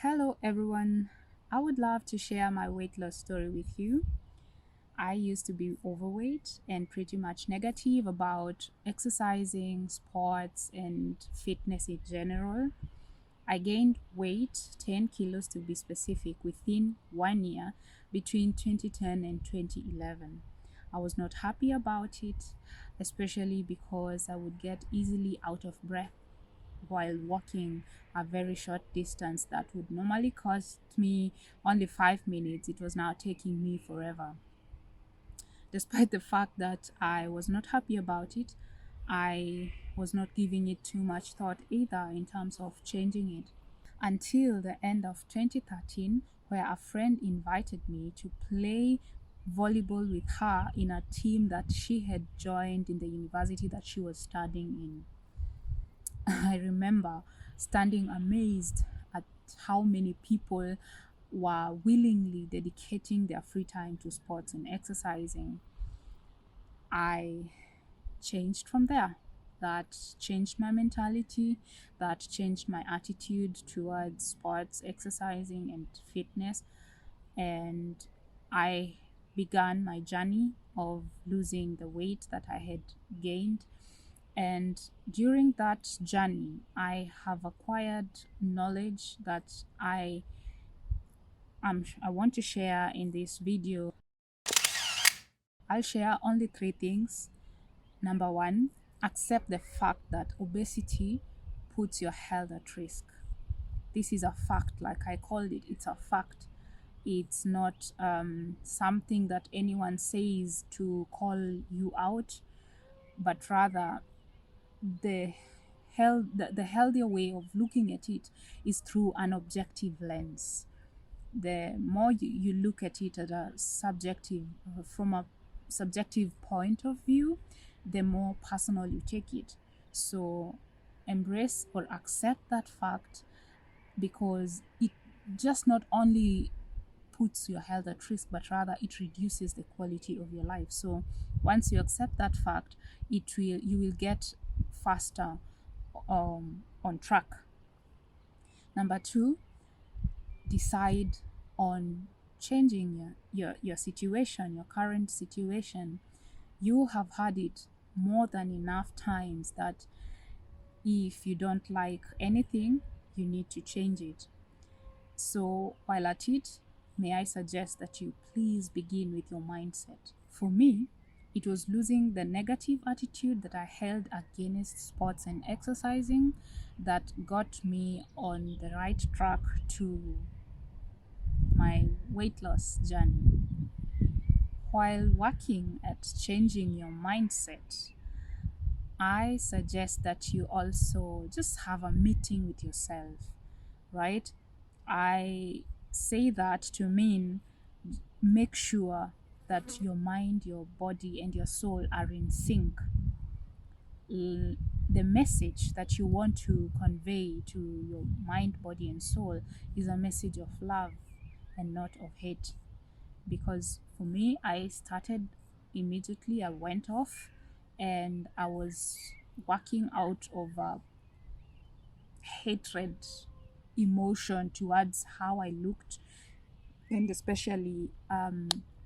Hello everyone. I would love to share my weight loss story with you. I used to be overweight and pretty much negative about exercising, sports, and fitness in general. I gained weight, 10 kilos to be specific, within 1 year between 2010 and 2011. I was not happy about it, especially because I would get easily out of breath while walking a very short distance that would normally cost me only 5 minutes. It was now taking me forever. Despite the fact that I was not happy about it, I was not giving it too much thought either in terms of changing it until the end of 2013, where a friend invited me to play volleyball with her in a team that she had joined in the university that she was studying in. I remember standing amazed at how many people were willingly dedicating their free time to sports and exercising. I changed from there. That changed my mentality, that changed my attitude towards sports, exercising, and fitness. And I began my journey of losing the weight that I had gained. And during that journey, I have acquired knowledge that I want to share in this video. I'll share only three things. Number one, accept the fact that obesity puts your health at risk. This is a fact, like I called it, it's a fact. It's not something that anyone says to call you out, but rather the the healthier way of looking at it is through an objective lens. The more you look at it at a subjective from a subjective point of view, the more personal you take it. So embrace or accept that fact, because it just not only puts your health at risk, but rather it reduces the quality of your life. So once you accept that fact, you will get faster on track. Number two, decide on changing your situation, your current situation. You have had it more than enough times that if you don't like anything, you need to change it. So while at it, may I suggest that you please begin with your mindset. For me, it was losing the negative attitude that I held against sports and exercising that got me on the right track to my weight loss journey. While working at changing your mindset, I suggest that you also just have a meeting with yourself, right? I say that to mean make sure that your mind, your body, and your soul are in sync. The message that you want to convey to your mind, body, and soul is a message of love and not of hate. Because for me, I started immediately, I went off and I was working out of hatred emotion towards how I looked, and especially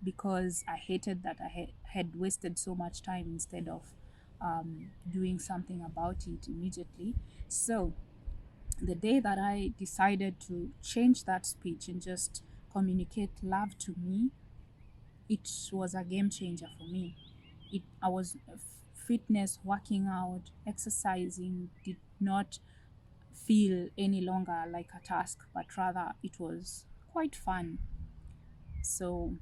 because I hated that I had wasted so much time instead of doing something about it immediately. So the day that I decided to change that speech and just communicate love to me, it was a game changer for me. I was fitness, working out, exercising did not feel any longer like a task, but rather it was quite fun. So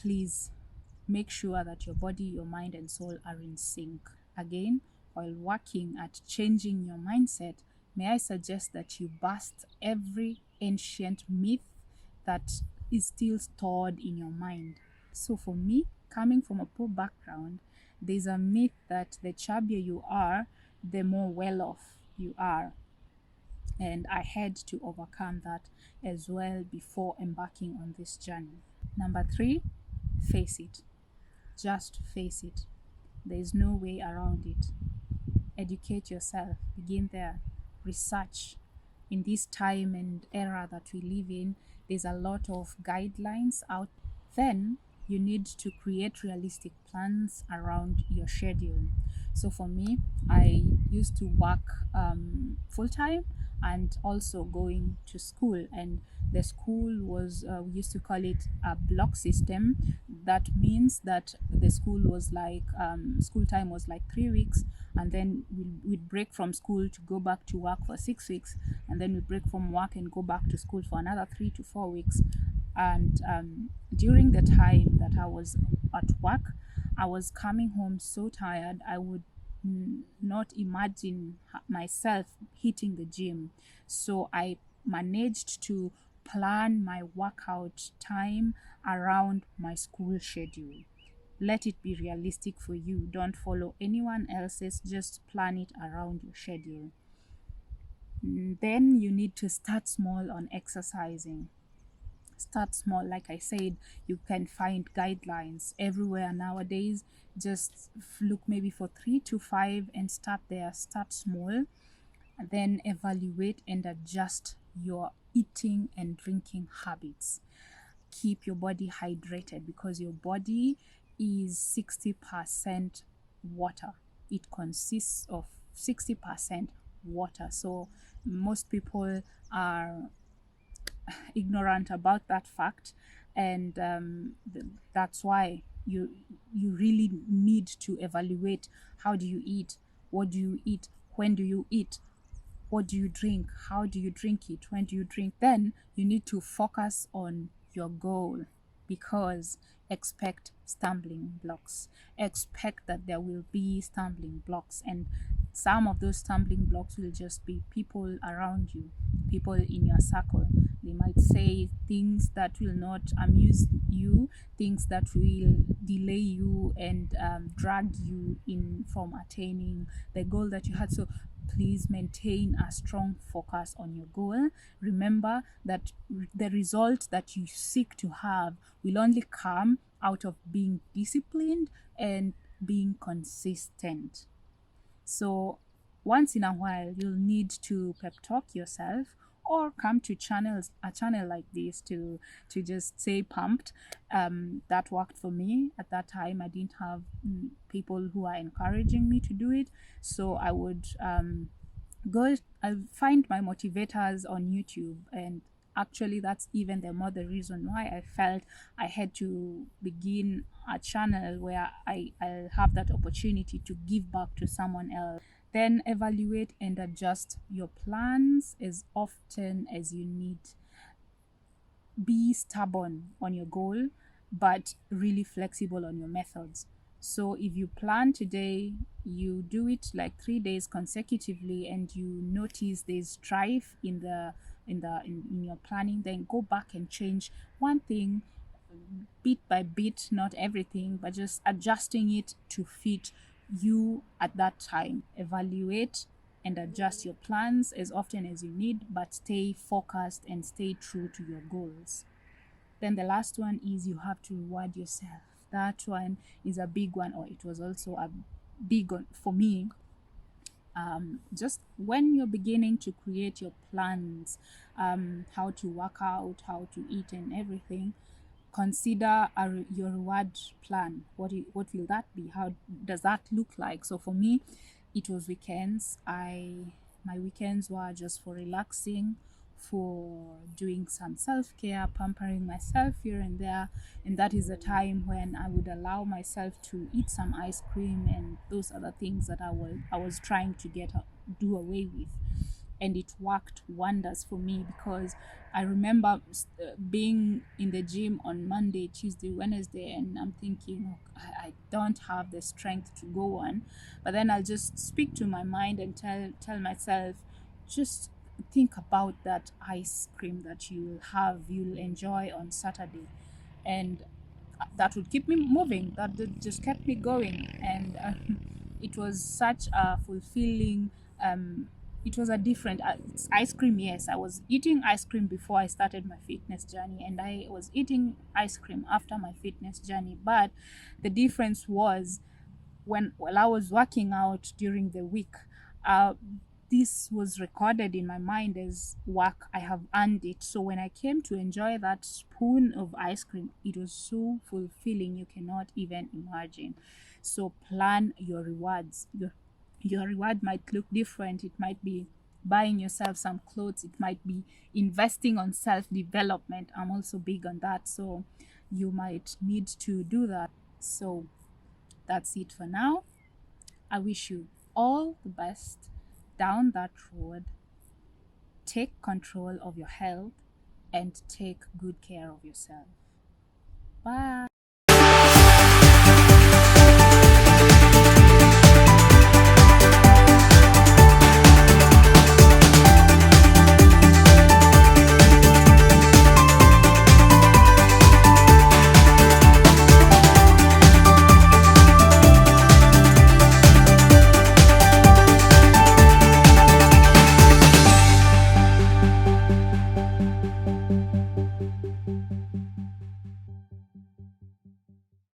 please make sure that your body, your mind, and soul are in sync. Again, while working at changing your mindset, may I suggest that you bust every ancient myth that is still stored in your mind. So for me, coming from a poor background, there's a myth that the chubbier you are, the more well off you are. And I had to overcome that as well before embarking on this journey. Number three, face it. Just face it. There is no way around it. Educate yourself. Begin there. Research. in this time and era that we live in, there's a lot of guidelines out. Then you need to create realistic plans around your schedule. So for me, I used to work full time and also going to school. And the school was, we used to call it a block system. That means that the school was like, school time was like 3 weeks, and then we'd break from school to go back to work for 6 weeks, and then we break from work and go back to school for another 3 to 4 weeks. And during the time that I was at work, I was coming home so tired. I would not imagine myself hitting the gym. So I managed to plan my workout time around my school schedule. Let it be realistic for you. Don't follow anyone else's, just plan it around your schedule. Then you need to start small on exercising. Start small. Like I said, you can find guidelines everywhere nowadays. Just look maybe for 3 to 5 and start there. Start small, and then evaluate and adjust your eating and drinking habits. Keep your body hydrated, because your body is 60% water. It consists of 60% water. So most people are ignorant about that fact, and that's why you really need to evaluate. How do you eat? What do you eat? When do you eat? What do you drink? How do you drink it? When do you drink? Then you need to focus on your goal, because expect stumbling blocks. Expect that there will be stumbling blocks, and some of those stumbling blocks will just be people around you, people in your circle. They might say things that will not amuse you, things that will delay you and drag you in from attaining the goal that you had. So please maintain a strong focus on your goal. Remember that the result that you seek to have will only come out of being disciplined and being consistent. So once in a while, you'll need to pep talk yourself, or come to a channel like this to just stay pumped. That worked for me at that time. I didn't have people who are encouraging me to do it, so I would I find my motivators on YouTube. And actually, that's even the more the reason why I felt I had to begin a channel where I'll have that opportunity to give back to someone else. Then evaluate and adjust your plans as often as you need. Be stubborn on your goal, but really flexible on your methods. So if you plan today, you do it like 3 days consecutively, and you notice there's strife in your planning, then go back and change one thing bit by bit, not everything, but just adjusting it to fit you at that time. Evaluate and adjust your plans as often as you need, but stay focused and stay true to your goals. Then the last one is you have to reward yourself. That one is a big one, or it was also a big one for me. Just when you're beginning to create your plans, how to work out, how to eat, and everything, consider your reward plan. What will that be? How does that look like? So for me, it was weekends. My weekends were just for relaxing, for doing some self-care, pampering myself here and there. And that is the time when I would allow myself to eat some ice cream and those other things that I was trying to do away with. And it worked wonders for me, because I remember being in the gym on Monday, Tuesday, Wednesday, and I'm thinking, oh, I don't have the strength to go on. But then I'll just speak to my mind and tell myself, just think about that ice cream that you'll enjoy on Saturday. And that would keep me moving. Just kept me going. And it was such a fulfilling, it was a different ice cream. Yes, I was eating ice cream before I started my fitness journey, and I was eating ice cream after my fitness journey. But the difference was, while I was working out during the week, uh, this was recorded in my mind as work. I have earned it. So when I came to enjoy that spoon of ice cream, it was so fulfilling, you cannot even imagine. So plan your rewards. Your reward might look different. It might be buying yourself some clothes, it might be investing on self development. I'm also big on that. So you might need to do that. So that's it for now. I wish you all the best down that road. Take control of your health and take good care of yourself. Bye.